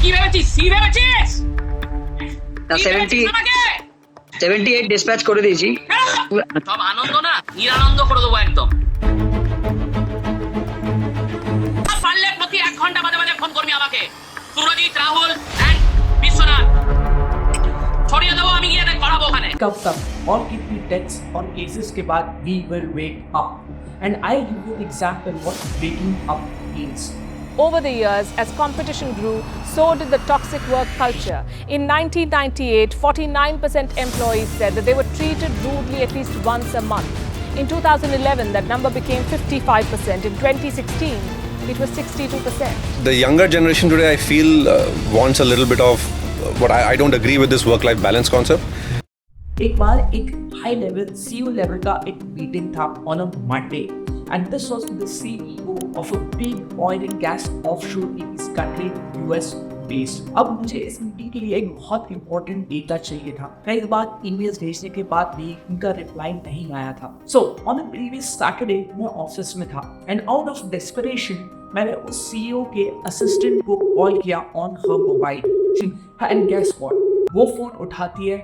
কি ভেবেছিস? সি ভেবেছিস? 78 ডিসপ্যাচ করে দিয়েছি। সব আনন্দ না নিরানন্দ করে দেবো একদম। পারলে প্রতি 1 ঘন্টা মাঝে মাঝে ফোন করবি আমাকে। সুরজিৎ, রাহুল এন্ড বিশ্বনাথ ছড়িয়ে দেবো, আমি গিয়ে করাবো ওখানে। कब तक और कितनी डेथ्स और केसेस के बाद we will wake up, and I'll give you the example what waking up means. Over the years, as competition grew, so did the toxic work culture. In 1998, 49% employees said that they were treated rudely at least once a month. In 2011, that number became 55%. In 2016, it was 62%. The younger generation today, I feel, wants a little bit of what I don't agree with this work-life balance concept. एक बार एक high level CEO level का एक meeting था on a Monday, and this was the CEO of a big oil and gas offshore in this country, US based. अब मुझे इस meeting के लिए एक बहुत इंपॉर्टेंट डेटा चाहिए था। कई बार ईमेल्स भेजने के बाद भी उनका रिप्लाई नहीं आया था। So on the previous Saturday मैं ऑफिस में था, and out of desperation मैंने उस CEO के असिस्टेंट को कॉल किया on her mobile, and guess what? वो फोन उठाती है,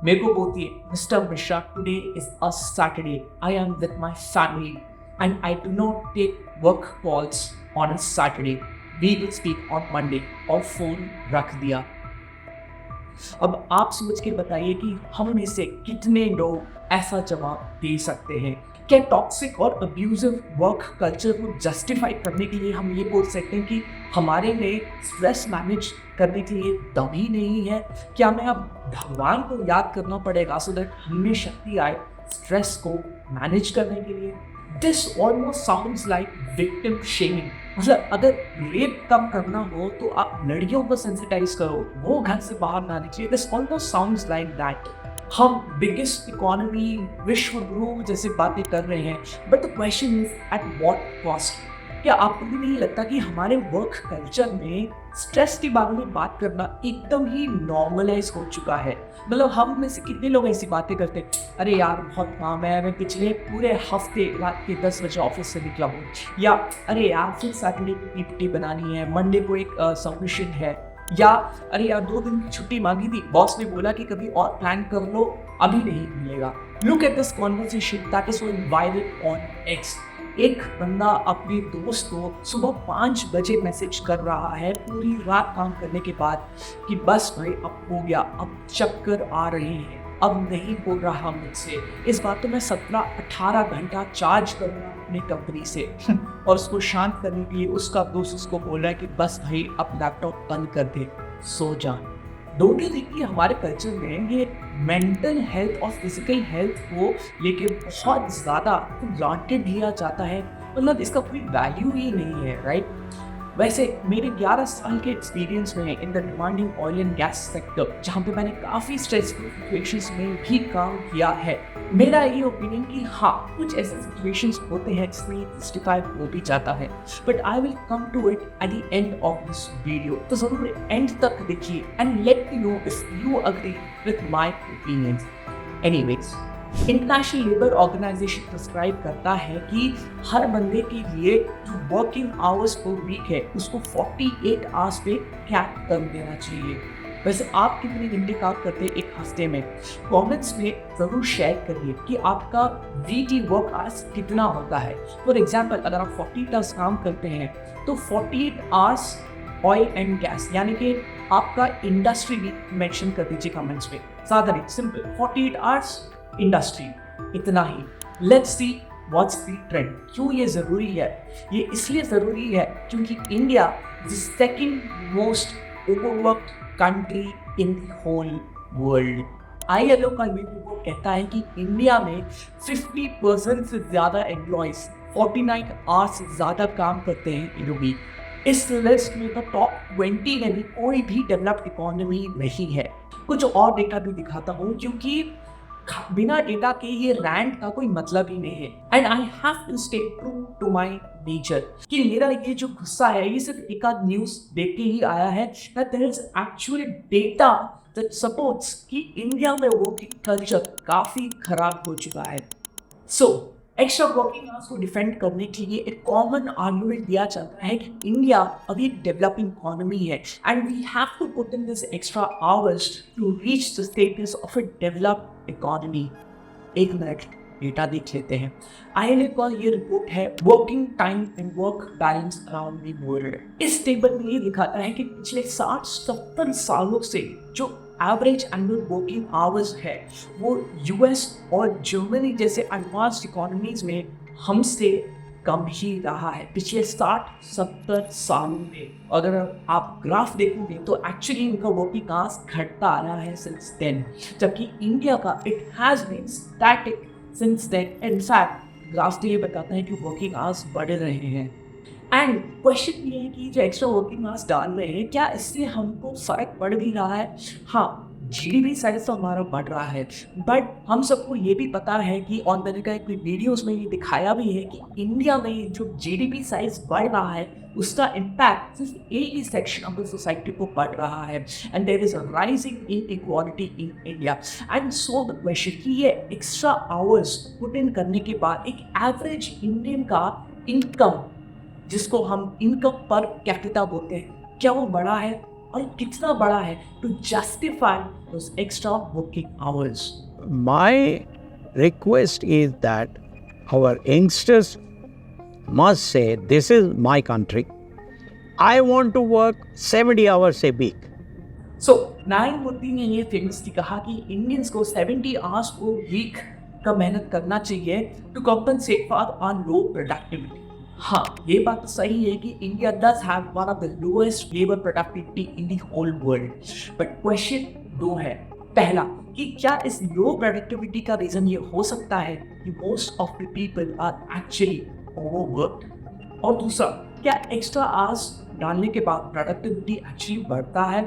मेरे को बोलती है, mister Mishra, today is a Saturday, I am with my family and I do not take work calls on a Saturday, we will speak on Monday, और phone रख दिया। अब आप सोच के बताइए कि हम में से कितने लोग ऐसा जवाब दे सकते हैं? क्या टॉक्सिक और अब्यूजिव वर्क कल्चर को जस्टिफाई करने के लिए हम ये बोल सकते हैं कि हमारे लिए स्ट्रेस मैनेज करने के लिए दम ही नहीं है? क्या हमें अब भगवान को याद करना पड़ेगा सो दैट हमें शक्ति आए स्ट्रेस को मैनेज करने के लिए? This almost sounds like victim shaming. मतलब अगर रेप कम करना हो तो आप लड़कियों को सेंसिटाइज करो, वो घर से बाहर ना निकले। This almost sounds like that. हम बिगेस्ट इकोनॉमी, विश्व गुरु जैसे बातें कर रहे हैं, but the question is at what cost? क्या आपको भी नहीं लगता कि हमारे वर्क कल्चर में स्ट्रेस के बारे में बात करना एकदम ही नॉर्मलाइज हो चुका है? मतलब हम में से कितने लोग ऐसी बातें करते हैं, अरे यार बहुत काम है, मैं पिछले पूरे हफ्ते रात के 10 बजे ऑफिस से निकला हूँ, या अरे यार फिर सैटरडे को पीपीटी बनानी है, मंडे को एक सबमिशन है, या अरे यार 2 दिन की छुट्टी मांगी थी, बॉस ने बोला कि कभी और प्लान कर लो, अभी नहीं मिलेगा। Look at this conversation that is going viral on x. एक बंदा अपने दोस्त को सुबह 5 बजे मैसेज कर रहा है पूरी रात काम करने के बाद कि बस भाई अब हो गया, अब चक्कर आ रहे हैं, अब नहीं बोल रहा मुझसे, इस बात तो मैं 17-18 घंटा चार्ज करूँगा अपनी कंपनी से। और उसको शांत करने के लिए उसका दोस्त उसको बोल रहा है कि बस भाई अब लैपटॉप बंद कर दे, सो जा। डोंट यू थिंक कि हमारे कल्चर में ये मेंटल हेल्थ और फिजिकल हेल्थ को लेके बहुत ज़्यादा ग्रांटेड लिया जाता है? मतलब इसका कोई वैल्यू ही नहीं है, राइट? वैसे मेरे 11 साल के एक्सपीरियंस में in the demanding oil and gas sector, जहाँ पे मैंने काफ़ी स्ट्रेसफुल सिचुएशंस में भी काम किया है, मेरा ये ओपिनियन कि हाँ कुछ ऐसे सिचुएशंस होते हैं जिसमें जस्टिफाई हो भी जाता है, but I will come to it at the end of this video. तो ज़रूर एंड तक देखिए and let me know if you agree with my opinions. Anyways, international labour organisation prescribe करता है कि हर बंदे के लिए जो वर्किंग आवर्स पर वीक है उसको 48 आवर्स पे कैप कर देना चाहिए। वैसे आप कितने घंटे काम करते हैं एक हफ्ते में? कमेंट्स में ज़रूर शेयर करिए कि आपका वीकली वर्क आवर्स कितना होता है। फॉर एग्जांपल अगर आप 48 आवर्स काम करते हैं तो 48 आवर्स ऑयल एंड गैस, यानी कि आपका इंडस्ट्री भी मेंशन कर दीजिए कमेंट्स में। ज़्यादा नहीं, सिंपल 48 आवर्स इंडस्ट्री, इतना ही। Let's see what's the trend. क्यों ये ज़रूरी है? ये इसलिए ज़रूरी है क्योंकि India is the second most overworked country in the whole world. ILO का रिपोर्ट कहता है कि इंडिया में 50% से ज़्यादा एम्प्लॉयज़ 49 आवर्स से ज़्यादा काम करते हैं इन वीक। इस लिस्ट में तो टॉप 20 में भी कोई भी डेवलप्ड इकोनॉमी नहीं है। कुछ और डेटा भी दिखाता हूँ क्योंकि बिना डेटा के ये रैंट का कोई मतलब ही नहीं है। And I have to stay true to my nature कि मेरा ये जो गुस्सा है ये सिर्फ एक आध न्यूज़ देख के ही आया है, that there is actually data that supports कि इंडिया में वर्किंग कल्चर काफ़ी खराब हो चुका है। सो एक्स्ट्रा वर्किंग आवर्स को डिफेंड करने के लिए एक कॉमन आर्गुमेंट दिया जाता है कि इंडिया अभी एक डेवलपिंग इकोनॉमी है and we have to put in this extra hours to reach the status of a developed economy. एक मिनट डेटा देख लेते हैं। ILA का ये रिपोर्ट है working time and work balance around the world. इस table में ये दिखाता है कि पिछले 60-70 सालों से जो एवरेज एनुअल वर्किंग आवर्स है वो US और जर्मनी जैसे एडवांस्ड इकोनॉमीज में हमसे कम ही रहा है पिछले 60-70 सालों में। अगर आप ग्राफ देखोगे तो एक्चुअली इनका वर्किंग आवर्स घटता आ रहा है सिंस देन, जबकि इंडिया का it has been static since then. In fact graph तो ये बताता है कि वर्किंग आवर्स बढ़ रहे हैं। एंड क्वेश्चन ये है कि जो एक्स्ट्रा वर्किंग आवर्स डाल रहे हैं क्या इससे हमको फर्क पड़ भी रहा है? हाँ, GDP साइज तो हमारा बढ़ रहा है, बट हम सबको ये भी पता है कि और मैंने कहा कोई वीडियोस में ये दिखाया भी है कि इंडिया में जो GDP साइज बढ़ रहा है उसका इम्पैक्ट सिर्फ एक ही सेक्शन ऑफ द सोसाइटी को पड़ रहा है and there is a rising inequality in India. And so the question कि ये एक्स्ट्रा आवर्स पुट इन करने के बाद एक एवरेज इंडियन का इनकम, जिसको हम इनकम पर कैपिटा बोलते हैं, क्या वो बड़ा है और कितना बड़ा है to justify those extra working hours? My request is that our youngsters must say, this is my country. I want to work 70 hours a week. सो न्यायमूर्ति ने ये फेमसली कहा कि इंडियंस को 70 आवर्स को वीक का मेहनत करना चाहिए to compensate for our low productivity. हाँ, ये बात तो सही है कि India does have one of the lowest labour productivity in the whole world, but question दो है। पहला कि क्या इस लो प्रोडक्टिविटी का रीजन ये हो सकता है कि most of the people are actually overworked, और दूसरा क्या एक्स्ट्रा आवर्स डालने के बाद प्रोडक्टिविटी एक्चुअली बढ़ता है?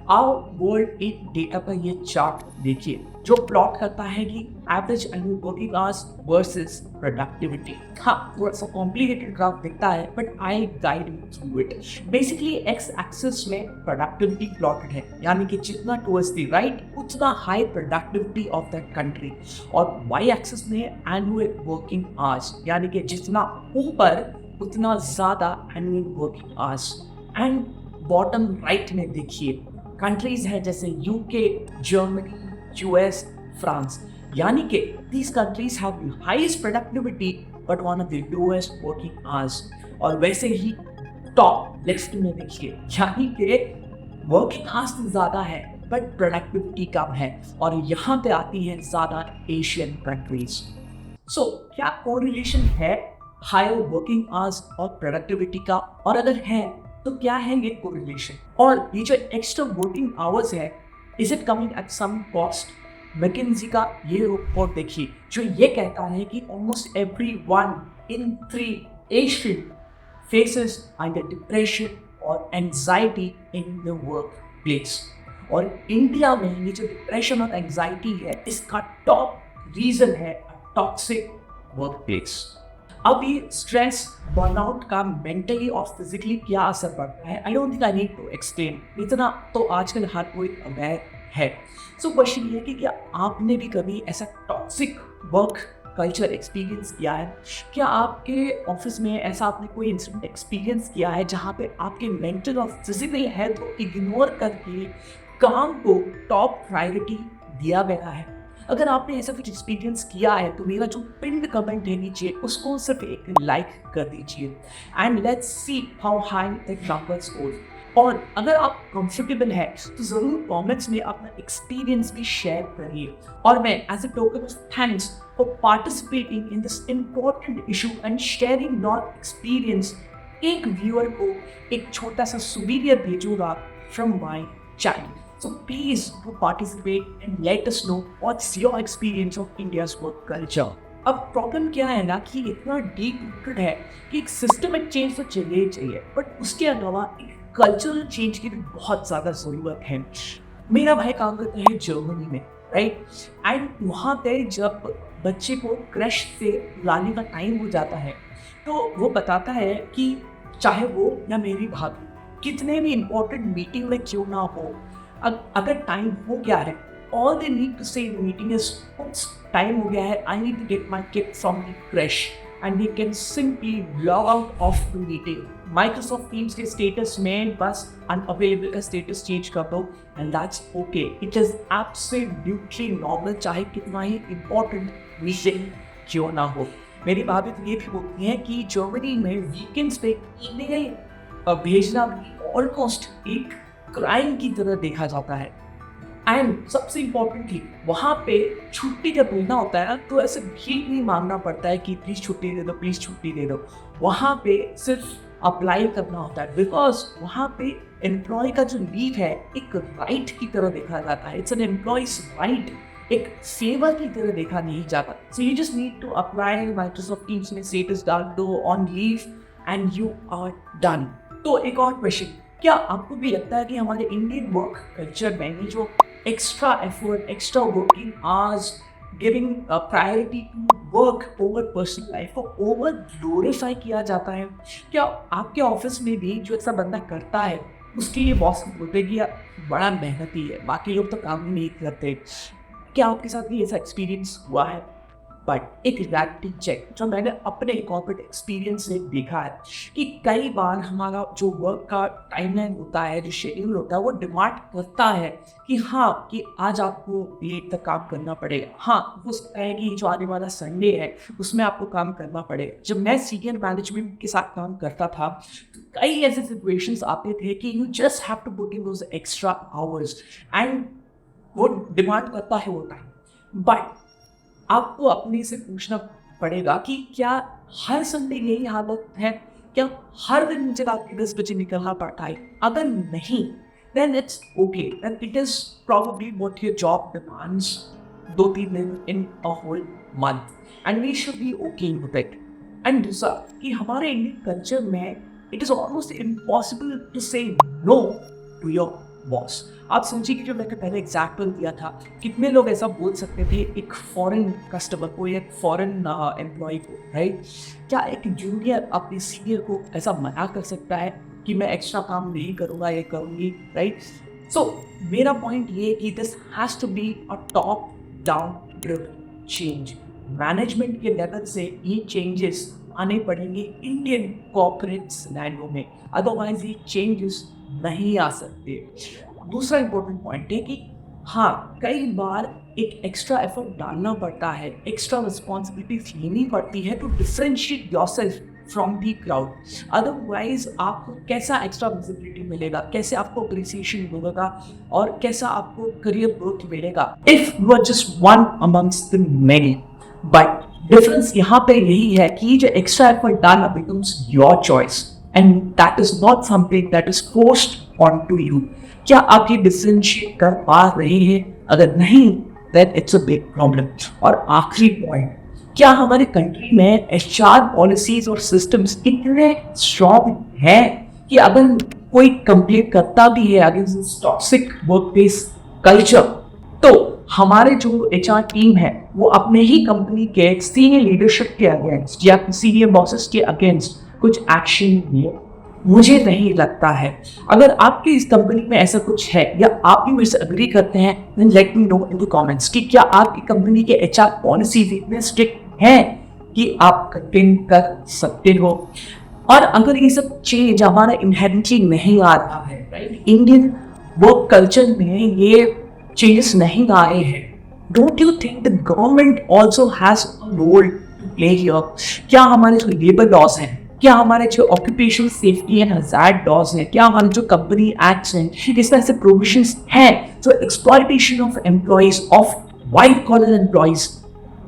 आओ वर्ल्ड एक डेटा का ये चार्ट देखिए जो प्लॉट करता है कि average annual working hours versus productivity. हाँ, थोड़ा सा कॉम्प्लिकेटेड ग्राफ दिखता है but I guide you through it. Basically x axis में प्रोडक्टिविटी प्लॉटेड है, यानी कि जितना टुवर्ड्स द राइट उतना high productivity of that country, और वाई एक्सिस में एनुअल वर्किंग आवर्स, यानी कि जितना ऊपर उतना ज़्यादा annual working hours. And bottom right में देखिए कंट्रीज है जैसे UK, जर्मनी, US, फ्रांस, यानी कि these countries have the highest productivity but one of the lowest working hours। और वैसे ही टॉप लेफ्ट में देखिए, यानी कि वर्किंग आवर्स ज़्यादा है बट प्रोडक्टिविटी कम है, और यहाँ पे आती है ज़्यादा एशियन कंट्रीज। सो क्या कोरिलेशन है हायर वर्किंग आवर्स और प्रोडक्टिविटी का, और अगर है तो क्या है ये कोरिलेशन? और ये जो एक्स्ट्रा वर्किंग आवर्स है, is it coming at some cost? McKinsey का ये रिपोर्ट देखिए जो ये कहता है कि almost everyone in 3 Asian faces either depression और anxiety in the workplace. और इंडिया में ये जो डिप्रेशन और एंजाइटी है इसका टॉप रीजन है टॉक्सिक वर्क प्लेस। अब ये स्ट्रेस, बर्नआउट का मेंटली और फिजिकली क्या असर पड़ता है, I don't think I need to explain, इतना तो आजकल हर कोई अवेयर है। सो क्वेश्चन ये है कि क्या आपने भी कभी ऐसा टॉक्सिक वर्क कल्चर एक्सपीरियंस किया है? क्या आपके ऑफिस में ऐसा आपने कोई इंसिडेंट एक्सपीरियंस किया है जहाँ पे आपके मेंटल और फिजिकल हेल्थ को इग्नोर करके काम को टॉप प्रायोरिटी दिया गया है? अगर आपने ऐसा कुछ एक्सपीरियंस किया है तो मेरा जो पिंड कमेंट है नीचे उसको सिर्फ एक लाइक कर दीजिए and let's see how high the number score. और अगर आप कंफर्टेबल है तो ज़रूर कमेंट्स में अपना एक्सपीरियंस भी शेयर करिए, और मैं as a token of thanks for participating in this important issue and sharing your experience एक व्यूअर को एक छोटा सा सुवीनियर भेजूंगा from my channel. So please do participate and let us know what's your experience of India's work culture। अब problem क्या है ना कि इतना डीप रूटेड है कि एक सिस्टमिक चेंज तो चाहिए ही चाहिए, बट उसके अलावा एक कल्चरल चेंज की भी बहुत ज़्यादा ज़रूरत है। मेरा भाई काम करता है जर्मनी में, राइट, एंड वहाँ पे जब बच्चे को क्रश से लाने का टाइम हो जाता है तो वो बताता है कि चाहे वो या मेरी भाभी कितने भी इम्पोर्टेंट मीटिंग में क्यों ना हो, अगर टाइम हो गया है all they need to say in the meeting is, "Oops, time हो गया है, I need to get my kid from the crash," and they can simply log out of the meeting. Microsoft Teams के status में बस unavailable का status change कर दो, and that's okay. It is absolutely normal, चाहे कितना ही important meeting क्यों ना हो. मेरी भाभी तो ये भी बोलती है कि जर्मनी में वीकेंड्स पे ईमेल भेजना भी ऑलमोस्ट एक क्राइम की तरह देखा जाता है. एंड सबसे इम्पोर्टेंटली वहाँ पे छुट्टी जब लेना होता है ना, तो ऐसे भीख नहीं मांगना पड़ता है कि प्लीज़ छुट्टी दे दो, प्लीज़ छुट्टी दे दो. वहाँ पे सिर्फ अप्लाई करना होता है, बिकॉज वहाँ पे एम्प्लॉय का जो लीव है एक राइट की तरह देखा जाता है. इट्स एन एम्प्लॉयज राइट, एक फेवर की तरह देखा नहीं जाता. So you just need to apply Microsoft Teams में स्टेटस डाल दो on leave and you are done. तो एक और क्वेश्चन, क्या आपको भी लगता है कि हमारे इंडियन वर्क कल्चर में जो extra effort, extra working hours, giving priority to work over personal life को ओवर ग्लोरीफाई किया जाता है? क्या आपके ऑफिस में भी जो ऐसा बंदा करता है उसके लिए बॉस बोलते हैं कि यार बड़ा मेहनती है, बाकी लोग तो काम नहीं करते? क्या आपके साथ भी ऐसा एक्सपीरियंस हुआ है? बट एक रियलिटी चेक जो मैंने अपने कॉर्पोरेट एक्सपीरियंस से देखा है कि कई बार हमारा जो वर्क का टाइमलाइन होता है, जो शेड्यूल होता है, वो डिमांड करता है कि हाँ कि आज आपको लेट तक काम करना पड़ेगा. हाँ, हो सकता है कि जो आने वाला संडे है उसमें आपको काम करना पड़ेगा. जब मैं सीनियर मैनेजमेंट के साथ काम करता था, कई ऐसे सिचुएशंस आते थे कि you just have to put in those extra hours and वो डिमांड करता है वो टाइम. बट आपको अपने से पूछना पड़ेगा कि क्या हर संडे यही हालत है? क्या हर दिन मुझे रात के 10 बजे निकलना पड़ता है? अगर नहीं, then it's okay. Then it is probably what your job demands 2-3 दिन in a whole month. And we should be okay with it. And दूसरा कि हमारे इंडियन कल्चर में it is almost impossible to say no to your boss. आप सोचिए कि जो मैंने पहले एग्जाम्पल दिया था, कितने लोग ऐसा बोल सकते थे एक फॉरेन कस्टमर को या एक फॉरेन एम्प्लॉय को, राइट? क्या एक जूनियर अपने सीनियर को ऐसा मना कर सकता है कि मैं एक्स्ट्रा काम नहीं करूँगा या करूँगी, राइट? सो मेरा पॉइंट ये कि this has to be a top down driven change. Management के लेवल से ये चेंजेस आने पड़ेंगे इंडियन कॉर्पोरेट सिनेरियो में, अदरवाइज ये चेंजेस नहीं आ सकते. दूसरा इंपॉर्टेंट पॉइंट है कि हाँ, कई बार एक एक्स्ट्रा एफर्ट डालना पड़ता है, एक्स्ट्रा रिस्पॉन्सिबिलिटीज लेनी पड़ती है to differentiate yourself from the crowd. Otherwise आपको कैसा एक्स्ट्रा विजिबिलिटी मिलेगा, कैसे आपको अप्रिसिएशन मिलेगा और कैसा आपको करियर ग्रोथ मिलेगा if you are just one amongst the many. But difference यहाँ पे यही है कि जो एक्स्ट्रा एफर्ट डालना becomes your choice and that is not something that is forced on to you. क्या आप ये डिफरेंशिएट कर पा रहे हैं? अगर नहीं, then it's a big problem. और आखिरी पॉइंट, क्या हमारे कंट्री में HR पॉलिसीज और सिस्टम्स इतने स्ट्रॉन्ग हैं कि अगर कोई कंप्लेंट करता भी है अगेंस्ट टॉक्सिक वर्कप्लेस कल्चर, तो हमारे जो HR टीम है वो अपने ही कंपनी के सीनियर लीडरशिप के अगेंस्ट या सीनियर बॉसेस के अगेंस्ट कुछ एक्शन लिए? मुझे नहीं लगता है. अगर आपके इस कंपनी में ऐसा कुछ है या आप भी मेरे से अग्री करते हैं, then let me know in the comments कि क्या आपकी कंपनी के HR पॉलिसीज इतने स्ट्रिक्ट हैं कि आप कंटेन कर सकते हो. और अगर ये सब चेंज हमारा इनहेरेंटली नहीं आ रहा है, राइट, इंडियन वर्क कल्चर में ये चेंजेस नहीं आए हैं, don't you think the government also has a role to play here? क्या हमारे जो लेबर लॉज हैं, क्या हमारे जो occupational safety and hazard laws हैं, क्या हमारे जो कंपनी एक्ट्स हैं, इस तरह से प्रोविजंस हैं जो exploitation of employees, of white collar employees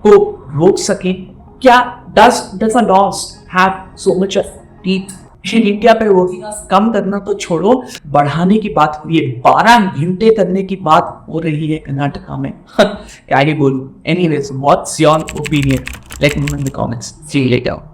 को रोक सके? क्या does a laws have so much of teeth? India पे वर्किंग कम करना तो छोड़ो, बढ़ाने की बात हुई है, 12 घंटे करने की बात हो रही है कर्नाटका में. क्या ये बोलूं? Anyways, what's your opinion? Let me know in the comments. See you letter.